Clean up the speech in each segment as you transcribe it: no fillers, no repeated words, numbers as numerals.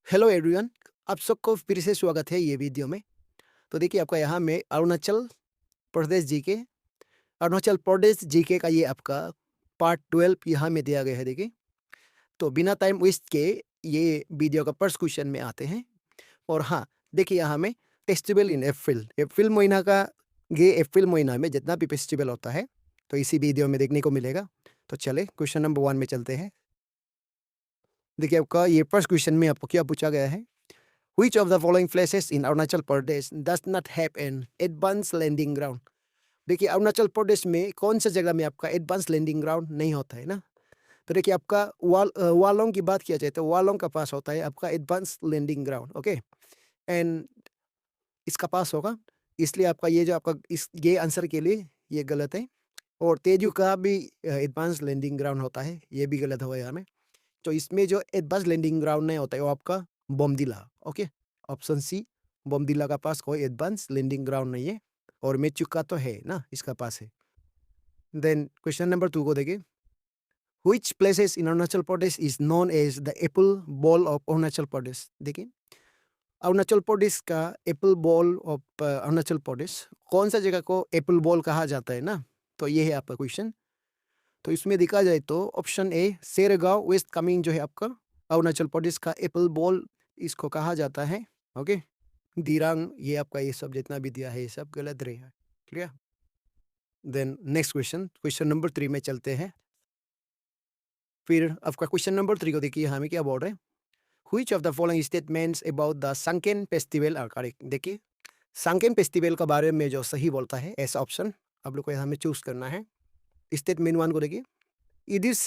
Hello everyone. आप सबको फिर से स्वागत है ये वीडियो में। तो देखिए आपका यहाँ में प्रदेश जीके अरुणाचल प्रदेश जीके का ये आपका पार्ट 12 यहाँ में दिया गया है। देखिए, तो बिना टाइम वेस्ट के ये वीडियो का फर्स्ट क्वेश्चन में आते हैं। और हाँ, देखिए यहाँ में फेस्टिवल इन अप्रैल अप्रैल महीना का, ये अप्रैल महीना में जितना भी फेस्टिवल होता है तो इसी वीडियो में देखने को मिलेगा। तो चले क्वेश्चन नंबर 1 में चलते हैं। देखिए आपका ये फर्स्ट क्वेश्चन में आपको क्या पूछा गया है। Which of the following places in Arunachal Pradesh does not have an advanced landing ground? देखिए अरुणाचल प्रदेश में कौन सा जगह में आपका एडवांस लैंडिंग ग्राउंड नहीं होता है ना। तो देखिए आपका वालोंग की बात किया जाए तो वालोंग का पास होता है आपका advance landing ground. Okay, and इसका पास होगा, इसलिए आपका ये जो आपका इस ये आंसर के लिए ये गलत है। और तेजू का भी एडवांस लैंडिंग ग्राउंड होता है, ये भी गलत होगा यहाँ में। तो इसमें जो एडवांस लैंडिंग ग्राउंड नहीं होता है वो आपका बोमदिला। ओके, ऑप्शन सी, बोमदिला का पास कोई एडवांस लैंडिंग ग्राउंड नहीं है। और मेचुका तो है ना, इसका पास है। देन क्वेश्चन नंबर 2 को देखिए। Which places in Arunachal Pradesh is known as the Apple Bowl of Arunachal Pradesh? देखिए अरुणाचल प्रदेश का एप्पल बॉल ऑफ अरुणाचल प्रदेश, कौन सा जगह को एप्पल बॉल कहा जाता है ना। तो ये है आपका क्वेश्चन। तो इसमें देखा जाए तो ऑप्शन ए सेरगांव वेस्ट कामेंग जो है आपका अरुणाचल प्रदेश का एप्पल बॉल इसको कहा जाता है। ओके, दिरांग ये आपका ये सब जितना भी दिया है ये सब गलत रहेगा। Clear. Then next question, question number 3 में चलते हैं। फिर आपका क्वेश्चन नंबर 3 को देखिए हमें क्या बोल रहे हैं। Which of the following statements about the Sanken festival are correct? देखिए सांकेन फेस्टिवल के बारे में जो सही बोलता है ऐसा ऑप्शन आप लोग को यहाँ में चूज करना है। स्टेटमेंट 1 को देखिए। It is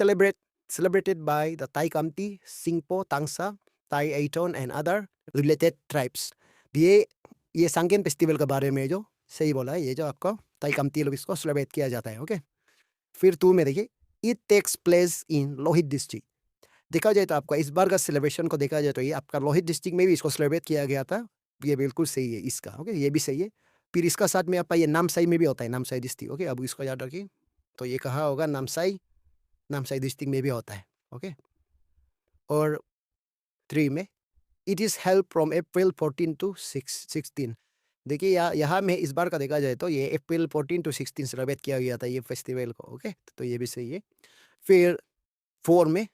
celebrated by the Tai Kamti, Singpo, Tangsa, Tai Aiton and other related tribes. ये सांकेन फेस्टिवल के बारे में जो सही बोला है, ये जो आपका ताई कामती लोग इसको सेलिब्रेट किया जाता है। ओके, फिर 2 में देखिए। It takes place in Lohit district. देखा जाए तो आपका इस बार का सेलिब्रेशन को देखा जाए तो ये आपका लोहित डिस्ट्रिक्ट में भी इसको सेलिब्रेट किया गया था। ये बिल्कुल सही है इसका। ओके, ये भी सही है। फिर इसका साथ में आपका ये नामसाई में भी होता है, नामसाई डिस्ट्रिक्ट। ओके, अब इसको याद रखिए। तो ये कहा होगा नामसाई, नामसाई डिस्ट्रिक्ट में भी होता है। ओके, और 3 में it is held from April 14 to 16। देखिए यहाँ में इस बार का देखा जाए तो ये अप्रैल 14 टू 16 सेलिब्रेट किया गया था ये फेस्टिवल को। ओके, तो ये भी सही है। फिर 4 में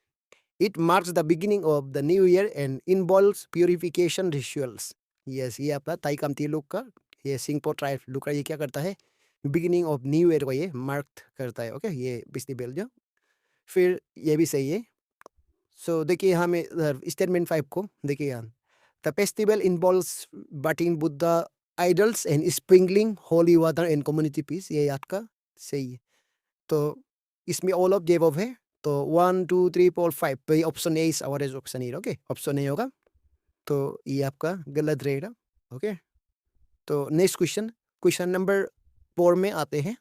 it marks the beginning of the new year and involves purification rituals. Yes, ये आपका ताई कामती लोग का, ये सिंगपो ट्राइब लोग का ये क्या करता है, बिगिनिंग ऑफ न्यू ईयर को ये मार्क करता है। ओके, ये फेस्टिवल जो। फिर ये भी सही है। सो देखिए यहाँ में स्टेटमेंट 5 को देखिए यहाँ। The festival involves bathing Buddha idols and sprinkling holy water and community peace, ये आपका सही है। तो इसमें ऑल ऑफ द अबव है। तो 1 2 3 4 5 पे option A is our is option A. Okay, option A होगा, तो ये आपका गलत रहेगा। ओके, तो नेक्स्ट क्वेश्चन, क्वेश्चन नंबर 4 में आते हैं।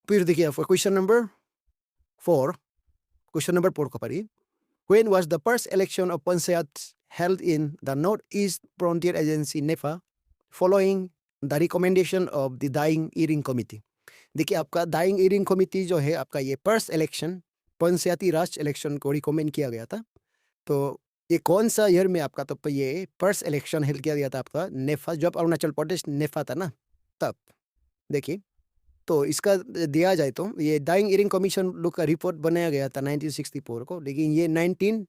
फिर देखिए आपका क्वेश्चन नंबर 4, क्वेश्चन नंबर 4 को पढ़िए। When was the first election of Panchayat held in the Northeast Frontier Agency NEFA following the recommendation of the Dying Earing Committee? देखिए आपका डाइंग ईयरिंग कमिटी जो है आपका ये फर्स्ट इलेक्शन पंचायती राज इलेक्शन को रिकमेंड किया गया था। तो ये कौन सा ईयर में आपका, तो ये फर्स्ट इलेक्शन हेल्ड किया गया था आपका नेफा, जब अरुणाचल प्रदेश नेफा था ना तब। देखिए तो इसका दिया जाए तो ये डाइंग ईयरिंग कमीशन लोग का रिपोर्ट बनाया गया था 1964 को, लेकिन ये 19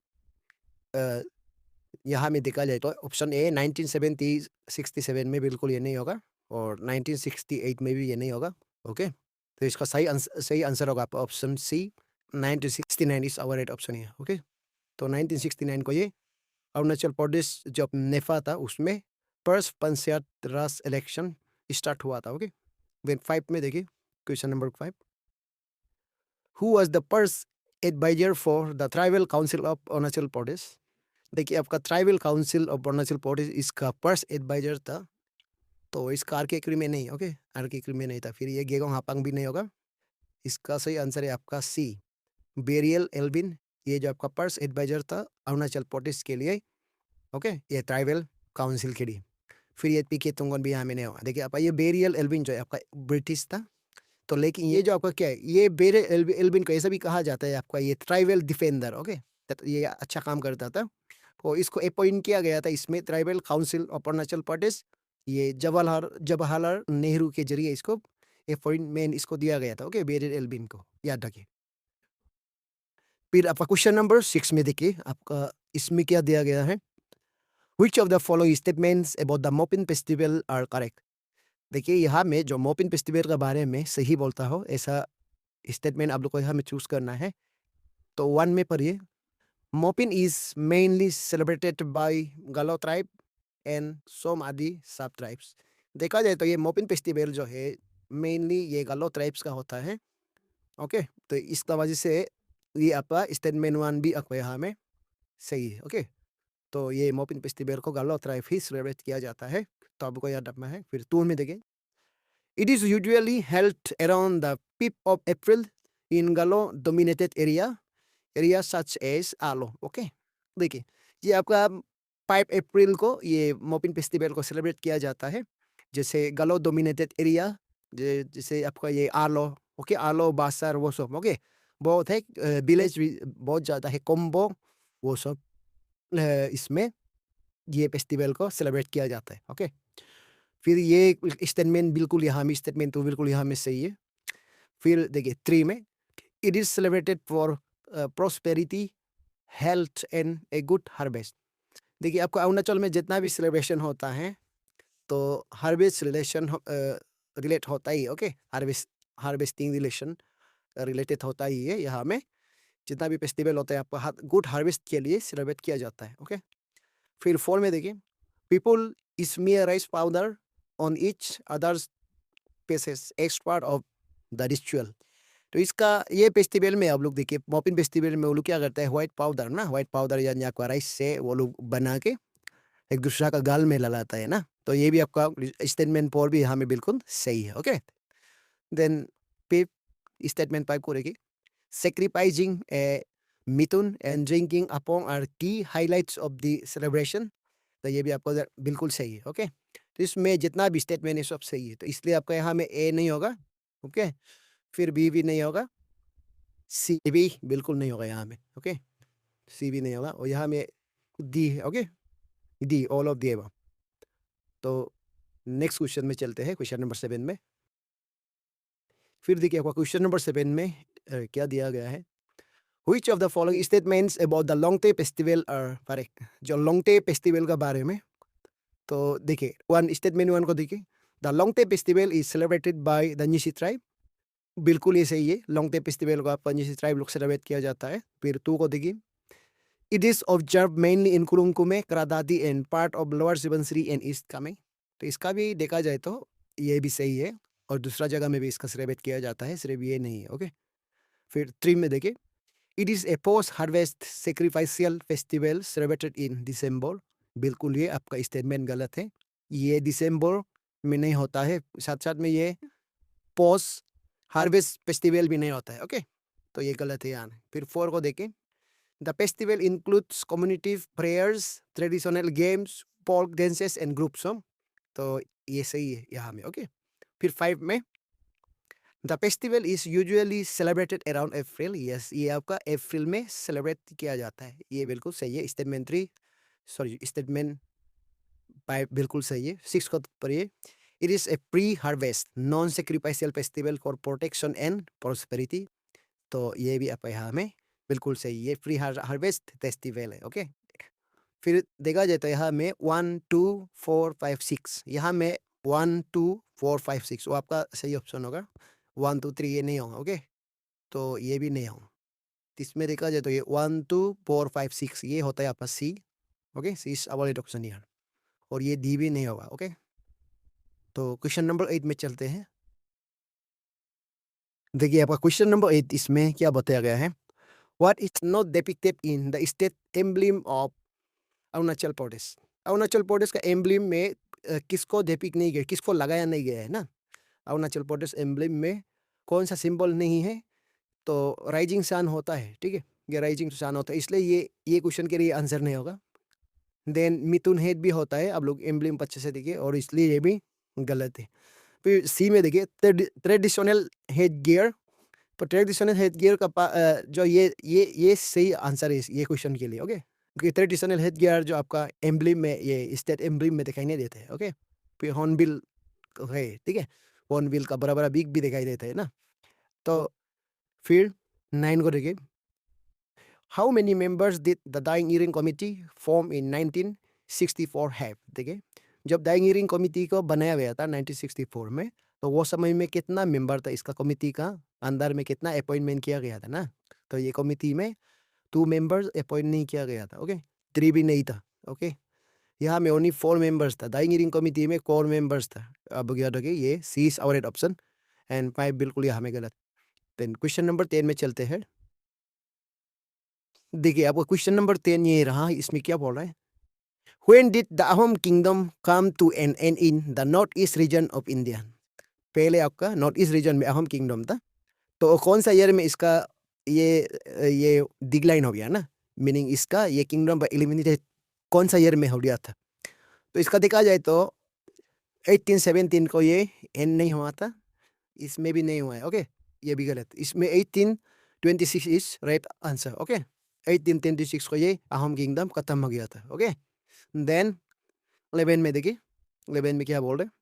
यहाँ में देखा जाए तो ऑप्शन ए 1970 67 में बिल्कुल ये नहीं होगा, और 1968 में भी ये नहीं होगा। ओके, तो इसका सही आंसर होगा आपका option C, 1969 is our right option है। ओके, तो 1969 को ये अरुणाचल प्रदेश जब नेफा था उसमें first panchayat raj election start हुआ था। ओके, देन 5 में देखिए question number 5। Who was the first adviser for the tribal council of Arunachal Pradesh? देखिए आपका tribal council of Arunachal Pradesh इसका फर्स्ट एडवाइजर था, तो इसका आर के क्री में नहीं। ओके, आर के क्री में नहीं था। फिर ये गेगोंग हापांग भी नहीं होगा। इसका सही आंसर है आपका सी, बेरियल एल्विन, ये जो आपका फर्स्ट एडवाइजर था अरुणाचल प्रदेश के लिए। ओके, ये ट्राइबल काउंसिल के लिए। फिर ये पी के तुंगन भी यहाँ में नहीं होगा। देखिए आपका ये बेरियल एल्विन जो है आपका ब्रिटिश था, तो लेकिन ये जो आपका क्या है, ये बेरियल एल्विन को ऐसा भी कहा जाता है आपका ये ट्राइबल डिफेंडर। ओके, तो ये अच्छा काम करता था। और इसको अपॉइंट किया गया था इसमें ट्राइबल काउंसिल ऑफ अरुणाचल प्रदेश, ये जवाहरलाल नेहरू के जरिए इसको अपॉइंटमेंट इसको दिया गया था। ओके, बेरिल एल्विन को याद रखिए। फिर आपका क्वेश्चन नंबर 6 में देखिए आपका इसमें क्या दिया गया है, Which of the following statements about the Mopin Festival are correct? देखिए यहाँ में जो मोपिन फेस्टिवल के बारे में सही बोलता हो ऐसा स्टेटमेंट आप लोग को यहाँ में चूज करना है। तो 1 में पढ़िए, Mopin is mainly celebrated by गालो ट्राइब एंड सम आदि सब ट्राइब्स। देखा जाए तो ये मोपिन फेस्टिवल जो है मेनली ये गालो ट्राइब्स का होता है। ओके, तो इसका वजह से ये आपका स्टेटमेंट 1 भी आपको यहाँ में सही है। ओके, तो ये मोपिन फेस्टिवल को गालो ट्राइब ही सेलिब्रेट किया जाता है, तो आपको याद रखना है। फिर 2 में देखें, It is usually held around the 5th of April in Galo-dominated area such as Alo. Okay, देखिए ये आपका 5 अप्रैल को ये मोपिन फेस्टिवल को सेलिब्रेट किया जाता है, जैसे गालो डोमिनेटेड एरिया, जैसे आपका ये आलो। ओके, आलो बासार वो सब। ओके, बहुत है, विलेज भी बहुत ज़्यादा है, कोम्बो वो सब इसमें ये फेस्टिवल को सेलिब्रेट किया जाता है। ओके, फिर ये स्टेटमेंट बिल्कुल यहाँ में स्टेटमेंट तो बिल्कुल यहाँ में सही है। फिर देखिए 3 में, it is celebrated for prosperity health and a good harvest. देखिए आपको अरुणाचल में जितना भी सेलिब्रेशन होता है तो हार्वेस्ट रिलेट होता ही। ओके, हार्वेस्टिंग रिलेशन रिलेटेड होता ही है। यहाँ में जितना भी फेस्टिवल होता है आपको गुड हार्वेस्ट के लिए सेलिब्रेट किया जाता है। ओके, फिर 4 में देखिए, people smear rice powder on each other's faces as part of the ritual। तो इसका ये फेस्टिवल में आप लोग देखिए, मोपिन फेस्टिवल में वो लोग क्या करते हैं, व्हाइट पाउडर ना, व्हाइट पाउडर या आपका राइस से वो लोग बना के एक दूसरा का गाल में लगाता है ना। तो ये भी आपका स्टेटमेंट 4 भी यहाँ में बिल्कुल सही है। ओके, देन स्टेटमेंट 5 को देखिए, sacrificing a mithun and drinking apong are the highlights of the celebration. तो ये भी आपको बिल्कुल सही है। ओके, तो इसमें जितना भी स्टेटमेंट है सब सही है, तो इसलिए आपका यहाँ में ए नहीं होगा। ओके, फिर बी भी नहीं होगा, सी भी बिल्कुल नहीं होगा यहाँ में। ओके, सी भी नहीं होगा, और यहाँ में डी है। Okay, D all of the above. तो नेक्स्ट क्वेश्चन में चलते हैं, क्वेश्चन नंबर 7 में। फिर देखिए आपका क्वेश्चन नंबर 7 में क्या दिया गया है, Which of the following statements about the Longte festival are correct? जो Longte festival का बारे में, तो देखिए स्टेटमेंट 1 को देखिए, the Longte festival is celebrated by the Nishi tribe। बिल्कुल ये सही है, Longte festival को आपका निशी ट्राइब लोग सेलिब्रेट किया जाता है। फिर 2 को देखिए, it is observe mainly in Kurung Kumey, Kra Daadi and part of Lower Subansiri and East Kameng. तो इसका भी देखा जाए तो ये भी सही है, और दूसरा जगह में भी इसका सेलिब्रेट किया जाता है, सिर्फ ये नहीं है। ओके, फिर 3 में देखिए, it is a post harvest sacrificial festival celebrated in December. बिल्कुल ये आपका स्टेटमेंट गलत है, ये दिसंबर में नहीं होता है, साथ साथ में ये पोस्ट हार्वेस्ट फेस्टिवल भी नहीं होता है। ओके, तो ये गलत है यहाँ। फिर 4 को देखें, the festival includes community prayers, traditional games, folk dances and group song. तो ये सही है यहाँ में। ओके, फिर 5 में, the festival is usually celebrated around April. Yes, ये आपका अप्रैल में सेलिब्रेट किया जाता है, ये बिल्कुल सही है। स्टेटमेंट 5 बिल्कुल सही है। 6 को पढ़िए, it is a pre harvest non sacrificial festival for protection and prosperity. तो ये भी आपका यहाँ में बिल्कुल सही है, प्री हार्वेस्ट फेस्टिवल है। ओके, फिर देखा जाए तो यहाँ में 1 2 4 5 6, यहाँ में 1 2 4 5 6 वो आपका सही ऑप्शन होगा। 1 2 3 ये नहीं होगा। ओके, तो ये भी नहीं होगा। इसमें देखा जाए तो ये 1 2 4 5 6 ये होता है आपका C. Okay, C is avoid option here, और ये डी भी नहीं होगा। ओके, तो क्वेश्चन नंबर 8 में चलते हैं। देखिए आपका क्वेश्चन नंबर 8 इसमें क्या बताया गया है, what is not depicted in the state emblem of Arunachal Pradesh. Arunachal Pradesh का एम्ब्लम में किसको डिपिक्ट नहीं गया, किसको लगाया नहीं गया है ना। अरुणाचल प्रदेश एम्ब्लम में कौन सा सिंबल नहीं है, तो राइजिंग सन होता है। ठीक है, ये राइजिंग सन होता है, इसलिए ये क्वेश्चन के लिए आंसर नहीं होगा। देन मिथुन हेड भी होता है, आप लोग एम्ब्लम अच्छे से देखिए, और इसलिए ये भी गलत है। फिर सी में देखिए, ट्रेडिशनल हेड गियर। तो ट्रेडिशनल हेड गियर का जो ये सही आंसर है ये क्वेश्चन के लिए। ओके, कि ट्रेडिशनल हेड गियर जो आपका एम्ब्लम में, ये स्टेट एम्ब्लम में दिखाई नहीं देते हैं। ओके, फिर हॉर्नबिल है, ठीक है, हॉर्नबिल का बड़ा बड़ा बिग भी दिखाई देता है ना। तो फिर 9 को देखिए, how many members did the Dying ईयरिंग कमिटी फॉर्म इन 1964 हैव। देखिए, जब डाइंग ईयरिंग कमिटी को बनाया गया था 1964 में, तो वो समय में कितना मेंबर था इसका कमिटी का, अंदर में कितना अपॉइंटमेंट किया गया था ना। तो ये कमिटी में 2 मेंबर्स अपॉइंट नहीं किया गया था। ओके, 3 भी नहीं था। ओके, यहाँ में ओनली 4 मेंबर्स था। डाइंग ईयरिंग कमिटी में 4 मेंबर्स था। अब याद रखिए, ये सी इज आवर ऑप्शन एंड 5 बिल्कुल यहाँ में गलत। देन क्वेश्चन नंबर 10 में चलते हैं। देखिए, आपको क्वेश्चन नंबर 10 ये रहा, इसमें क्या बोल रहा है, When did the Ahom kingdom come to an end in the northeast region of India? पहले आपका नॉर्थ ईस्ट रीजन में अहम किंगडम था, तो कौन सा ईयर में इसका ये डिक्लाइन हो गया ना, मीनिंग इसका ये किंगडम एलिमिनेटेड कौन सा ईयर में हो गया था। तो इसका देखा जाए तो 1817 को ये एंड नहीं हुआ था, इसमें भी नहीं हुआ है। ओके, ये भी गलत, इसमें 1826 इज राइट आंसर। ओके, 1826 को ये अहम किंगडम खत्म हो गया था। ओके, देन 11 में देखिए, 11 में क्या बोल रहे,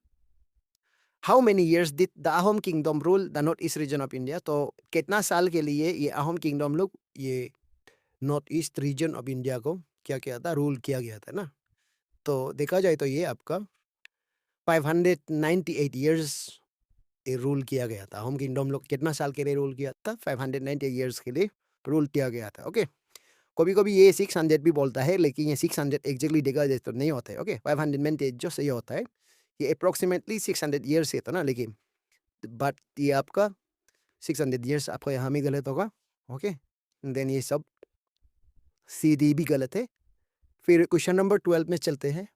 how many years did the Ahom kingdom rule the north east region of India. तो कितना साल के लिए ये अहोम किंगडम लोग ये north east region of India को क्या किया था, रूल किया गया था ना। तो देखा जाए तो ये आपका 598 ईयर्स रूल किया गया था। अहोम किंगडम लोग कितना साल के लिए रूल किया था, 598 ईयर्स के लिए रूल किया गया था। ओके, कभी कभी ये 600 भी बोलता है, लेकिन ये 600 एग्जैक्टली देखा जाए तो नहीं होता है। ओके, 598 जो सही होता है, ये अप्रोक्सीमेटली 600 ईयर्स है तो ना, लेकिन बट ये आपका 600 ईयर्स आपका यहाँ में गलत होगा। ओके, देन ये सब सी डी भी गलत है। फिर क्वेश्चन नंबर 12 में चलते हैं।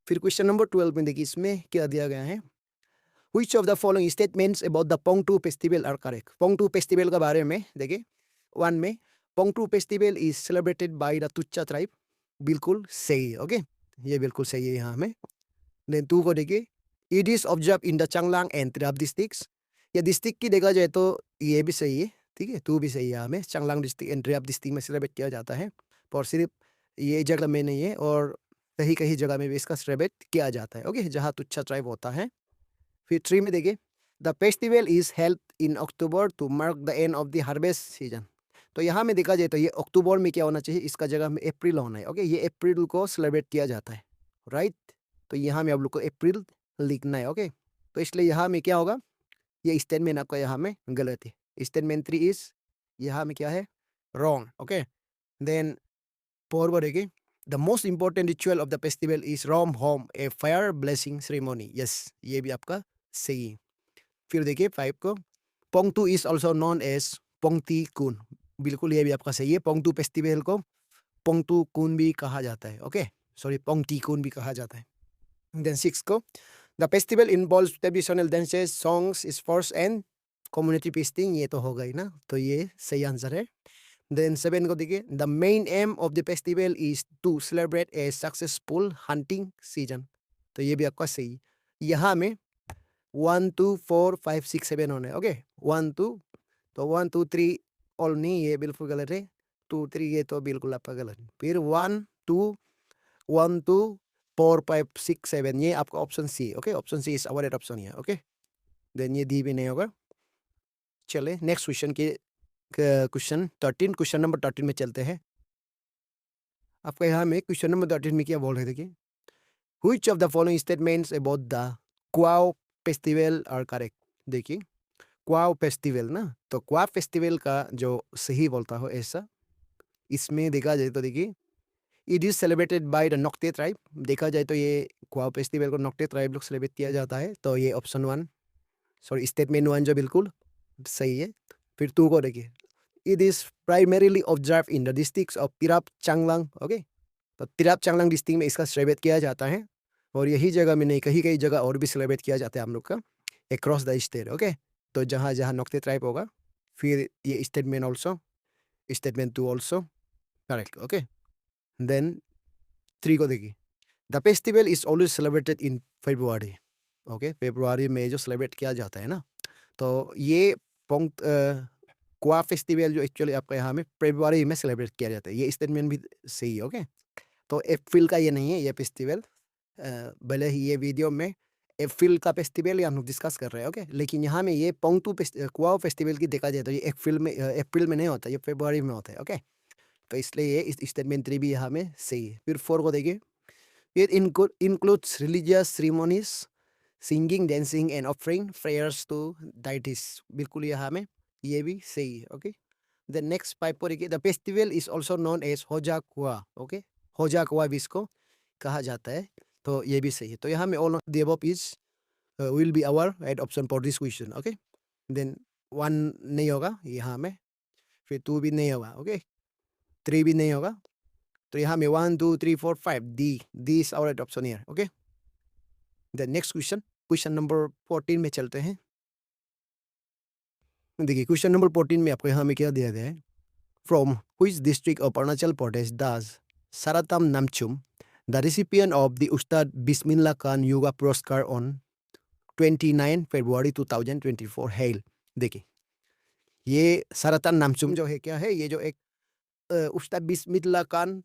फिर क्वेश्चन नंबर 12 में देखिए, इसमें क्या दिया गया है, Which of the following statements about the Pongtu festival are correct? Pongtu festival के बारे में देखिए, 1 में Pongtu festival is celebrated by the Tucha tribe, बिल्कुल सही है। ओके, ये बिल्कुल सही है यहाँ में। देन 2 को देखिए, It is observed in the Changlang and Tirap districts। ये डिस्ट्रिक्ट की देखा जाए तो ये भी सही है, ठीक है, 2 भी सही है। यहाँ में Changlang district and Tirap district में सेलिब्रेट किया जाता है, और सिर्फ ये जगह में नहीं है, और कहीं कहीं जगह में भी इसका सेलिब्रेट किया जाता है। ओके, जहाँ तुच्छा ट्राइब होता है। फिर 3 में देखिए, the festival is held in October to mark the end of the harvest season. तो यहाँ में देखा जाए तो ये अक्टूबर में क्या होना चाहिए, इसका जगह में अप्रैल होना है। ओके, ये अप्रैल को सेलिब्रेट किया जाता है, राइट। तो यहाँ में आप लोग को अप्रैल लिखना है। ओके, तो इसलिए यहाँ में क्या होगा, ये स्टेटमेंट आपका यहाँ में गलत है। स्टेटमेंट 3 इज यहाँ में क्या है, रॉन्ग। ओके, देन 4 बढ़ेगी, the most important ritual of the festival is Rom Hom a fire blessing ceremony. Yes, ये भी आपका सही है। फिर देखिए 5 को, Pongtu is also known as Pongti Kun, बिल्कुल ये भी आपका सही है। पोंगतू फेस्टिवल को पोंगतू कुन भी कहा जाता है। ओके, सॉरी, पोंगती कुन भी कहा जाता है। देन 6 को, the festival involves traditional dances, songs, sports and community feasting. ये तो हो गई ना, तो ये सही आंसर है। देन 7 को देखिए, the main aim of the festival is to celebrate a successful hunting season. तो ये भी आपका सही। यहाँ में 1 2 4 5 6 7 होने। ओके, 1 2, तो 1 2 3 ऑल नहीं, ये बिल्कुल गलत है। 2 3 ये तो बिल्कुल आपका गलत है। फिर 1 2 1 2 4 5 6 7 ये आपका option C. Okay, option C is our option है। ओके, देन ये डी भी नहीं होगा। चले नेक्स्ट क्वेश्चन के क्वेश्चन 13, क्वेश्चन नंबर 13 में चलते हैं। आपका यहाँ में क्वेश्चन नंबर 13 में क्या बोल रहे थे कि Which of the following statements about the Quao festival are correct? देखिए, क्वाओ फेस्टिवल ना, तो क्वाओ फेस्टिवल का जो सही बोलता हो ऐसा, इसमें देखा जाए तो देखिए, it is celebrated by the Nocte tribe. देखा जाए तो ये क्वाओ फेस्टिवल को नोक्टे ट्राइब लोग सेलिब्रेट किया जाता है, तो ये ऑप्शन 1, सॉरी स्टेटमेंट 1 जो बिल्कुल सही है। फिर 2 को देखिए, it is primarily observe in the districts of Tirap Changlang. Okay, तो तिराप चांगलांग डिस्ट्रिक्ट में इसका सेलिब्रेट किया जाता है, और यही जगह में नहीं, कहीं कहीं जगह और भी सेलिब्रेट किया जाता है हम लोग का अक्रॉस द स्टेट। ओके, तो जहाँ जहाँ नोक्टे ट्राइब होगा। फिर ये statement also, statement 2 also correct. Okay, then 3 को देखिए, the festival is always celebrated in February. Okay, February में जो सेलिब्रेट किया जाता है ना, तो ये क्वा फेस्टिवल जो एक्चुअली आपका यहाँ में फरवरी में सेलिब्रेट किया जाता है, ये स्टेटमेंट भी सही है। ओके, तो अप्रैल का ये नहीं है ये फेस्टिवल। भले ही ये वीडियो में अप्रैल का फेस्टिवल हम लोग डिस्कस कर रहे हैं। ओके, लेकिन यहाँ में ये क्वा फेस्टिवल की देखा जाए तो ये अप्रैल में नहीं होता, ये फरवरी में होता है। ओके, तो इसलिए ये स्टेटमेंट 3 भी यहाँ में सही है। फिर 4 को देखिए, it includes religious ceremonies, singing, dancing and offering prayers to deities, बिल्कुल यहाँ में ये भी सही है। ओके, द नेक्स्ट 5 को देखिए, the festival is also known as Hoja Kua. Okay, होजा कुआ भी इसको कहा जाता है, तो ये भी सही है। तो यहाँ में all of the above is will be our right option for this question. Okay, then 1 नहीं होगा यहाँ में, फिर 2 भी नहीं होगा। ओके, 3 भी नहीं होगा, तो यहाँ में 1 2 3 4 5 D is our right option here. Okay, the next question number 14 में चलते हैं। देखिए क्वेश्चन नंबर 14 में आपको यहाँ में क्या दिया गया है, from which district of Arunachal Pradesh does Saratam Namchum the recipient of the Ustad Bismillah Khan yoga पुरस्कार ऑन 29 फरवरी 2024 हेल। देखिए ये सारातम नामचुम जो है क्या है, ये जो एक उस्ताद बिस्मिल्ला खान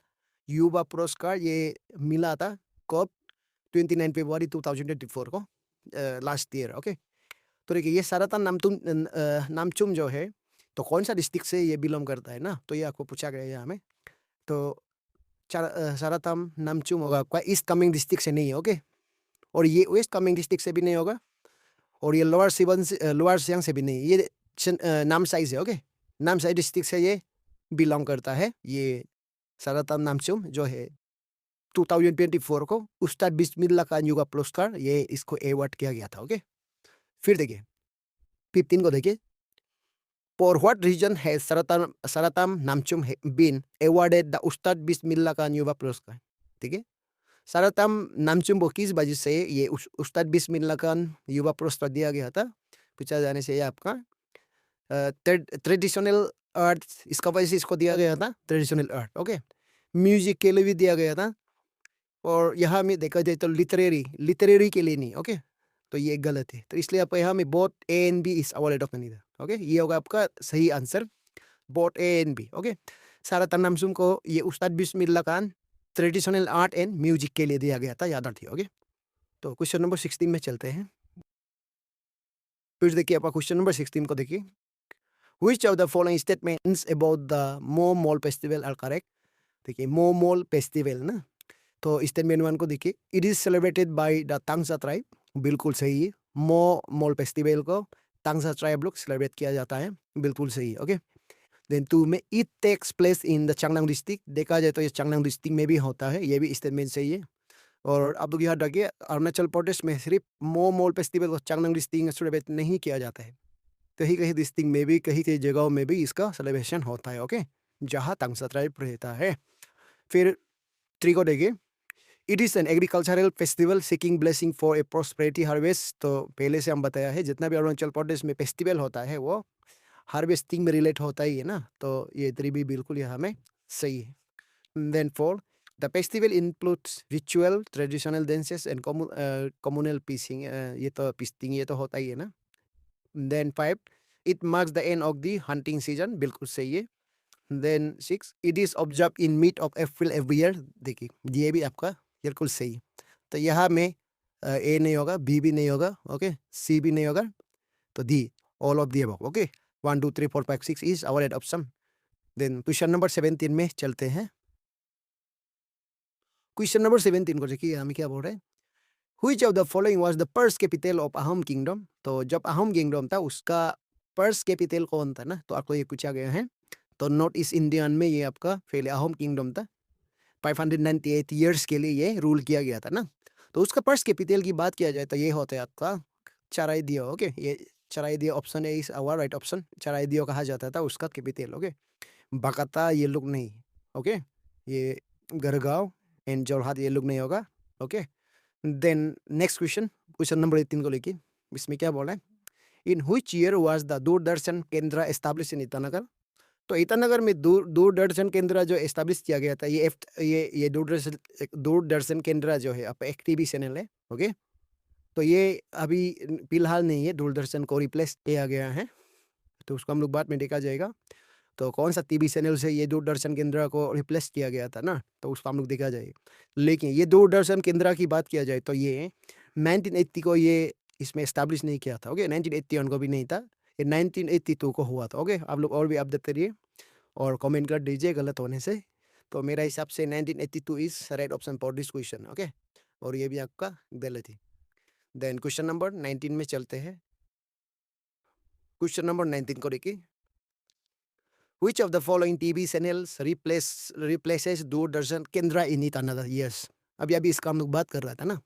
युवा पुरस्कार ये मिला था कब, 29 फरवरी 2024 को, लास्ट ईयर। ओके, तो देखिए ये सारातम नामचुम जो है तो कौन सा डिस्ट्रिक्ट से ये बिलोंग करता है ना, तो ये आपको पूछा गया है यहाँ में। तो सारातम नामचुम होगा आपका ईस्ट कामेंग डिस्ट्रिक्ट से नहीं है। ओके, और ये वेस्ट कामेंग डिस्ट्रिक्ट से भी नहीं होगा, और ये लोअर सियांग से भी नहीं, ये नामसाई से। ओके, नामसाई डिस्ट्रिक्ट से ये बिलोंग करता है। ये सारातम नामचुम जो है 2024 को उस्ताद बिस्मिल्ला खान युवा पुरस्कार ये इसको अवार्ड किया गया था। ओके, फिर देखिए 15 को देखिए, for what reason has Saratam Namchum been awarded the Ustad Bismillah Khan युवा पुरस्कार। ठीक है, सारातम नामचुम को किस वजह से ये उस्ताद बिस्मिल्ला खान युवा पुरस्कार दिया गया था, पूछा जाने से ये आपका ट्रेडिशनल आर्ट, इसका वजह से इसको दिया गया था ट्रेडिशनल आर्ट। ओके, म्यूजिक के लिए भी दिया गया था, और यहाँ में देखा जाए तो लिटरेरी के लिए नहीं। ओके, तो ये गलत है, तो इसलिए आपको यहाँ में both A and B is avoided of any. Okay, ये होगा आपका सही answer, both A and B. Okay, Saratam Namchum को ये Ustad Bismillah Khan traditional art and music के लिए दिया गया था, याद रखिए। ओके, तो क्वेश्चन नंबर 16 में चलते हैं। फिर देखिए आपका क्वेश्चन नंबर 16 को देखिए, which of the following statements about the मो मॉल फेस्टिवल आर करेक्ट। देखिए मो मॉल फेस्टिवल ना, तो स्टेटमेंट 1 को देखिए, it is celebrated by the Tangsa tribe, बिल्कुल सही है। मो मॉल फेस्टिवल को तांगसा ट्राइब लोग सेलिब्रेट किया जाता है, बिल्कुल सही है। ओके, देन 2 में it takes place in the Changlang district, देखा जाए तो ये चांगलांग डिस्ट्रिक्ट में भी होता है, ये भी स्टेटमेंट सही है। और आप लोग याद रखिए अरुणाचल प्रदेश में सिर्फ मो मॉल फेस्टिवल को चांगलांग डिस्ट्रिक्ट में सेलिब्रेट नहीं किया जाता है, कहीं कहीं डिस्ट्रिक्ट में भी, कहीं कहीं जगहों में भी इसका सेलिब्रेशन होता है। ओके, जहाँ तांगसा ट्राइब रहता है। फिर 3 को देखिए, it is an agricultural festival seeking blessing for a prosperity harvest, तो पहले से हम बताया है जितना भी अरुणाचल प्रदेश में फेस्टिवल होता है वो हार्वेस्टिंग में रिलेट होता ही है ना, तो ये 3 भी बिल्कुल यहाँ में सही है। Then 4, the festival includes ritual traditional dances and communal feasting, ये तो पिस्टिंग ये तो होता ही है ना। Then 5, it marks the end of the hunting season, बिल्कुल सही है। Then 6, it is observe in mid of April every year, देखिए ये भी आपका बिल्कुल सही है। तो यहाँ में ए नहीं होगा, बी भी नहीं होगा, ओके, सी भी नहीं होगा, तो D all of the above. Okay, 1 2 3 4 5 6 is our right option. Then question number 17 में चलते हैं। क्वेश्चन नंबर 17 को देखिए हमें क्या बोल रहे हैं, which of the following was the first capital of Ahom kingdom. तो जब अहोम किंगडम था उसका फर्स्ट कैपिटल कौन था ना, तो आपको ये पूछा गया है। तो नॉर्थ ईस्ट इंडियन में ये आपका पहले अहोम किंगडम था, 598 ईयर्स के लिए ये रूल किया गया था ना। तो उसका फर्स्ट कैपिटल की बात किया जाए तो ये होता है आपका चराइदियो। ओके, ये Charaideo option A is our right option, Charaideo कहा जाता था उसका कैपिटल। ओके, बकाता ये लोग नहीं। ओके, ये गढ़गांव एंड जोरहाट ये लोग नहीं होगा। Okay, then next question number 18 को लेके इसमें क्या बोला है, in which year was the Doordarshan Kendra establish इन ईटानगर। तो ईटानगर में दूरदर्शन केंद्र जो एस्टैब्लिश किया गया था, ये दूरदर्शन केंद्र जो है आपका एक टीवी चैनल है। ओके, तो ये अभी फिलहाल नहीं है, दूरदर्शन को रिप्लेस किया गया है। तो उसको हम लोग बाद में देखा जाएगा। तो कौन सा टीवी चैनल से ये दूरदर्शन केंद्र को रिप्लेस किया गया था ना, तो उसको हम लोग देखा जाएगा। लेकिन ये दूरदर्शन केंद्र की बात किया जाए तो ये 1980 को ये इसमें एस्टैब्लिश नहीं किया था। ओके, 1981 को भी नहीं था, ये 1982 को हुआ था। ओके, आप लोग और भी अपडेट करिए और कमेंट कर दीजिए गलत होने से। तो मेरा हिसाब से 1982 is right option for this question. Okay, और ये भी आपका गलत है। देन क्वेश्चन नंबर 19 में चलते हैं। क्वेश्चन नंबर 19 को देखिए, Which of the following TV channels replaces Doordarshan केंद्र in it another? Yes, अभी अभी इसका हम लोग बात कर रहा था ना,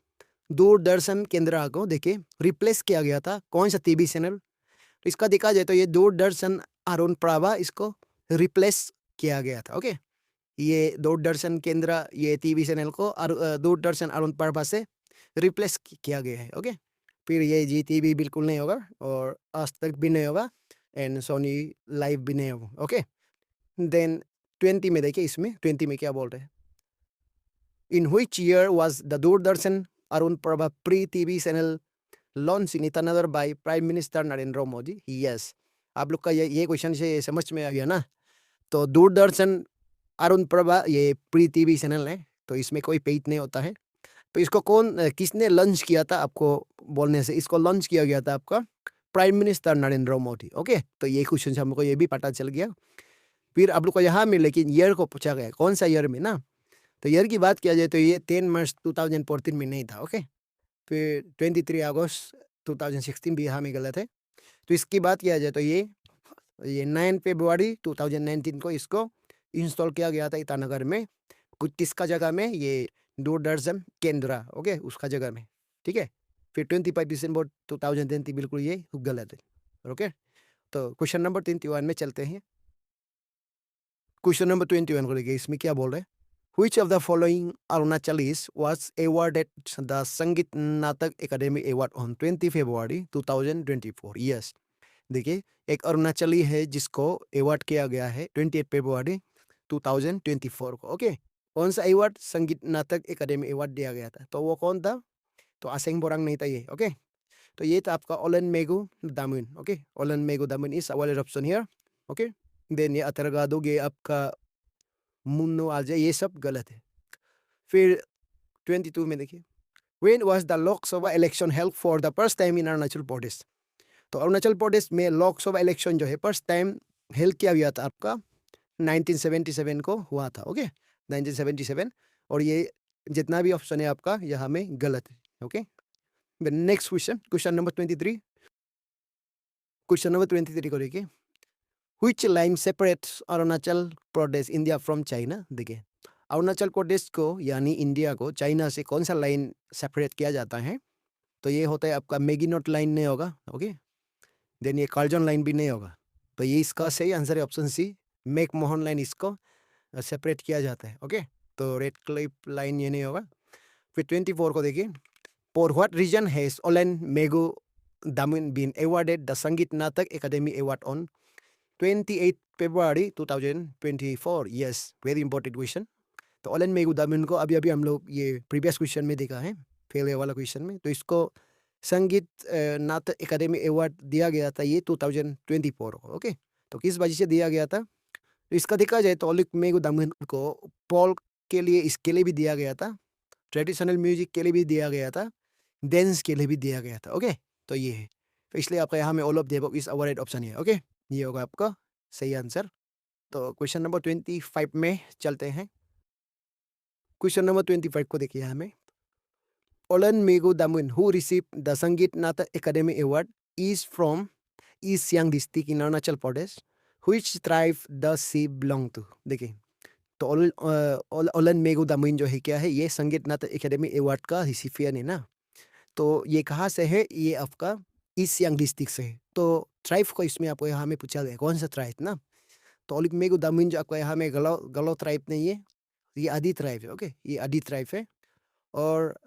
दूरदर्शन केंद्र को देखिए रिप्लेस किया गया था कौन सा टीवी चैनल। तो इसका देखा जाए तो ये दूरदर्शन अरुण प्रभा इसको रिप्लेस किया गया था। ओके, ये दूरदर्शन केंद्र ये टीवी चैनल को दूरदर्शन अरुण प्रभा से रिप्लेस किया गया है। ओके, फिर ये जी टीवी बिल्कुल नहीं होगा और आज तक भी नहीं होगा एंड सोनी लाइव भी नहीं होगा। ओके, देन 20 में देखिए, इसमें 20 में क्या बोल रहे हैं, इन which year was the Doordarshan Arun Prabha pre TV channel launch in Itanagar by prime minister Narendra Modi? Yes, आप लोग का ये क्वेश्चन से समझ में आ गया ना। तो दूरदर्शन अरुण प्रभा ये प्री टीवी चैनल है, तो इसमें कोई पेड नहीं होता है। तो इसको किसने लॉन्च किया था, आपको बोलने से इसको लॉन्च किया गया था आपका prime minister Narendra Modi. Okay, तो ये क्वेश्चन से हमको ये भी पता चल गया। फिर आप लोग को यहाँ में लेकिन ईयर को पूछा गया कौन सा ईयर में ना, तो ईयर की बात किया जाए तो ये 10 मार्च 2014 में नहीं था। ओके, फिर 23 अगस्त 2016 भी यहाँ में गलत है। तो इसकी बात किया जाए तो ये 9 फरवरी 2019 को इसको इंस्टॉल किया गया था ईटानगर में, कुछ किसका जगह में, ये दूरदर्शन केंद्र। ओके, उसका जगह में, ठीक है। फिर 25 दिसंबर 2020 बिल्कुल ये गलत है। ओके, तो क्वेश्चन नंबर 21 में चलते हैं। क्वेश्चन नंबर 21 को देखिए, इसमें क्या बोल रहे हैं, Which of the following Arunachalis was awarded the संगीत Natak academy Award on 20 February 2024? Yes, देखिए एक अरुणाचली है जिसको अवार्ड किया गया है 28 फरवरी 2024 को। ओके, कौन सा अवार्ड, संगीत नाटक एकेडमी अवार्ड दिया गया था, तो वो कौन था, तो आसेंग बोरांग नहीं था ये। ओके, तो ये था आपका Olan Megu Damun. Okay, Olan Megu Damun is our option here. Okay, then ये अतरगादो ये आपका मुन्नो आलजा, ये सब गलत है। फिर 22 में देखिए, When was the Lok Sabha election held for the first time in Arunachal Pradesh? तो अरुणाचल प्रदेश में लोकसभा इलेक्शन जो है फर्स्ट टाइम हेल्ड किया गया था आपका 1977 को हुआ था। ओके, 1977, और ये जितना भी ऑप्शन है आपका यहाँ में गलत है। Okay, next question, question number 23। Question number 23 को देखिए, Which line separates Arunachal Pradesh India from China? देखिए अरुणाचल प्रदेश को यानी इंडिया को चाइना से कौन सा लाइन सेपरेट किया जाता है, तो ये होता है आपका मेगिनोट लाइन नहीं होगा। ओके, देन ये कार्जन लाइन भी नहीं होगा, तो ये इसका सही आंसर है option C, McMahon line इसको सेपरेट किया जाता है। ओके, तो रेड क्लिफ लाइन ये नहीं होगा। फिर 24 को देखिए, for what reason has Olan Megu Damun been awarded the Sangeet Natak academy Award on 28 February 2024? Yes, very important question. तो ओलन मेगू दामुन को अभी अभी हम लोग ये प्रीवियस क्वेश्चन में देखा है, फेल वाला क्वेश्चन में, तो इसको संगीत नाटक एकेडमी अवार्ड दिया गया था ये 2024 को। ओके, तो किस वजह से दिया गया था, तो इसका देखा जाए तो ओलन मेगू दामुन को पॉल के लिए इसके लिए भी दिया गया था, ट्रेडिशनल म्यूजिक के लिए भी दिया गया था, डांस के लिए भी दिया गया था। ओके, तो ये है, तो इसलिए आपका यहाँ में all of the above is our right option है। ओके, ये होगा आपका सही आंसर। तो क्वेश्चन नंबर 25 में चलते हैं। क्वेश्चन नंबर 25 को देखिए हमें, Olan Megu Damun who receive the Sangeet Natak academy award is from East Siang district in Arunachal Pradesh, which tribe does she belong to? देखिए तो ओलन मेगू दामुन जो है क्या है, ये संगीत नाटक एकेडमी अवार्ड का रिसिपिएंट है ना, तो ये कहाँ से है, ये आपका ईस्ट सियांग डिस्ट्रिक्ट से है। तो ट्राइब को इसमें आपको यहाँ में पूछा गया कौन सा ट्राइब ना, तो ओलन मेगू दामुन जो आपको यहाँ में गलो ट्राइब नहीं है, ये आदि ट्राइब है। ओके, ये आदि ट्राइब है, और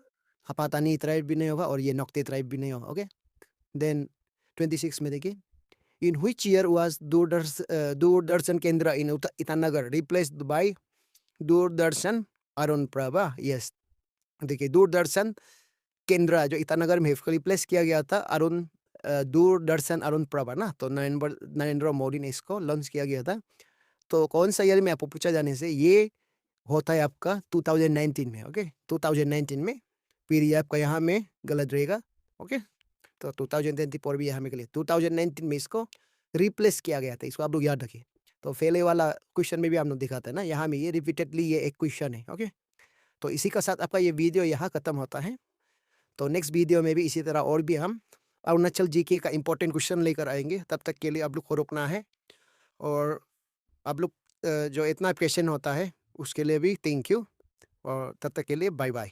हपातानी ट्राइब भी नहीं होगा, और ये नोक्ते ट्राइब भी नहीं होगा। ओके, देन 26 में देखिए, in which year was Doordarshan Kendra in Itanagar replaced by Doordarshan Arun Prabha? Yes, देखिए दूरदर्शन केंद्र जो ईटानगर में रिप्लेस किया गया था अरुण दूरदर्शन अरुण प्रभा ना, तो नरेंद्र मोदी ने इसको लॉन्च किया गया था। तो कौन सा ईयर में आपको पूछा जाने से ये होता है आपका 2019 में, ओके 2019 में। फिर ये आपका यहाँ में गलत रहेगा, ओके। तो 2024 भी यहाँ में गलत, 2019 में इसको रिप्लेस किया गया था, इसको आप लोग याद रखिए। तो पहले वाला क्वेश्चन में भी हम लोग दिखाते हैं ना, यहाँ में ये रिपीटेडली ये एक क्वेश्चन है, ओके। तो इसी का साथ आपका ये वीडियो यहाँ खत्म होता है। तो नेक्स्ट वीडियो में भी इसी तरह और भी हम अरुणाचल जीके का इंपॉर्टेंट क्वेश्चन लेकर आएंगे। तब तक के लिए आप लोग को रुकना है, और आप लोग जो इतना पेशेंट होता है उसके लिए भी थैंक यू, और तब तक के लिए बाय बाय।